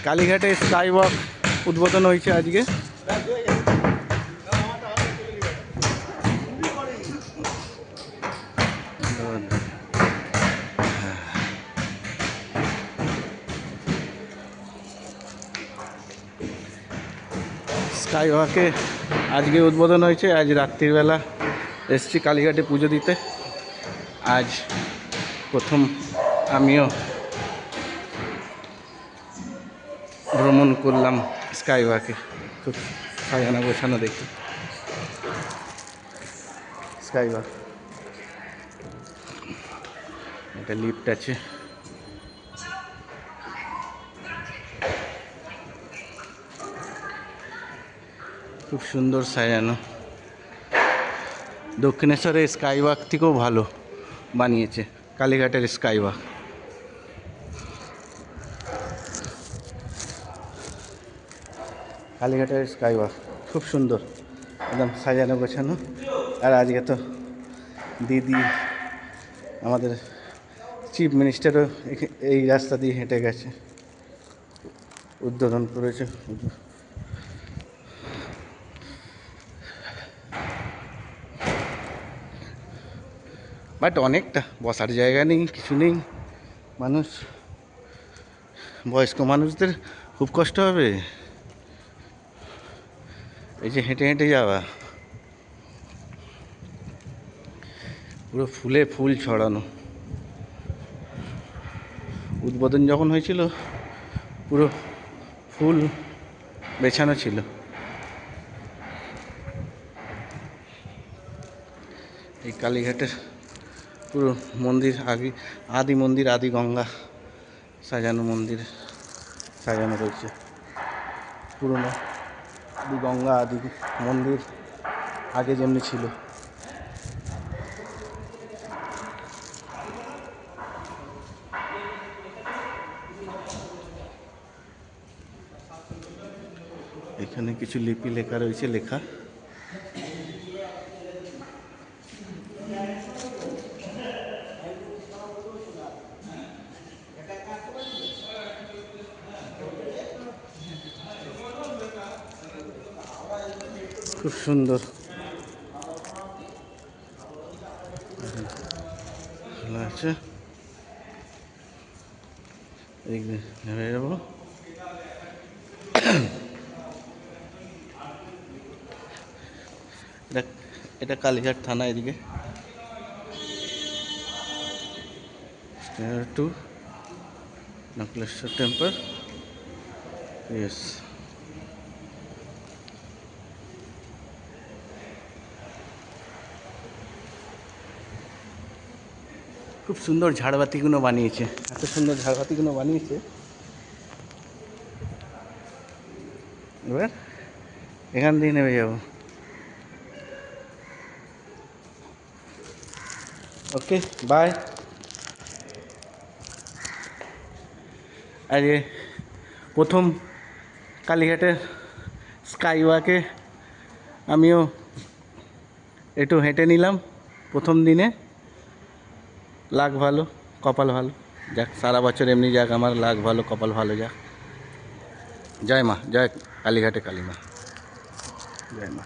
কালীঘাটে sky walk উদ্বোধন হয়েছে আজকে। স্কাই ওয়াকে আজকে উদ্বোধন হয়েছে। আজ রাত্রিবেলা এসছি কালীঘাটে পুজো দিতে। আজ প্রথম আমিও ভ্রমণ করলাম স্কাই ওয়াকে। খুব সাজানো গোছানো দেখি স্কাই ওয়াক। একটা লিফট আছে। খুব সুন্দর সাজানো। দক্ষিণেশ্বরের স্কাই ওয়াক থেকেও ভালো বানিয়েছে কালীঘাটের স্কাই ওয়াক। কালীঘাটের স্কাই ওয়াক খুব সুন্দর, একদম সাজানো গোছানো। আর আজকে তো দিদি আমাদের চিফ মিনিস্টারও এই রাস্তা দিয়ে হেঁটে গেছে, উদ্বোধন করেছে। বাট অনেকটা বসার জায়গা নেই, কিছু নেই। মানুষ, বয়স্ক মানুষদের খুব কষ্ট হবে এই যে হেঁটে হেঁটে যাওয়া। পুরো ফুলে ফুল ছড়ানো। উদ্বোধন যখন হয়েছিল পুরো ফুল বেছানো ছিল। এই কালীঘাটের পুরো মন্দির, আদি মন্দির, আদি গঙ্গা সাজানো মন্দির সাজানো রয়েছে। পুরনো আদি গঙ্গা, আদি মন্দির আগে যেমনি ছিল। এখানে কিছু লিপি লেখা রয়েছে, লেখা খুব সুন্দর আছে। নেমে যাবো। এটা কালীঘাট থানা। এদিকে টু নকলেশ্বর টেম্পল। ইয়েস, খুব সুন্দর ঝাড়বাতিগুলো বানিয়েছে, এত সুন্দর ঝাড়বাতিগুলো বানিয়েছে। এবার এখান দিয়ে নেমে যাবো। ওকে, বাই। আর প্রথম কালীঘাটের স্কাই ওয়াকে আমিও একটু হেঁটে নিলাম প্রথম দিনে। লাক ভালো, কপাল ভালো। যাক, সারা বছর এমনি যাক, আমার লাক ভালো, কপাল ভালো যাক। জয় মা, জয় কালীঘাটে কালী মা, জয় মা।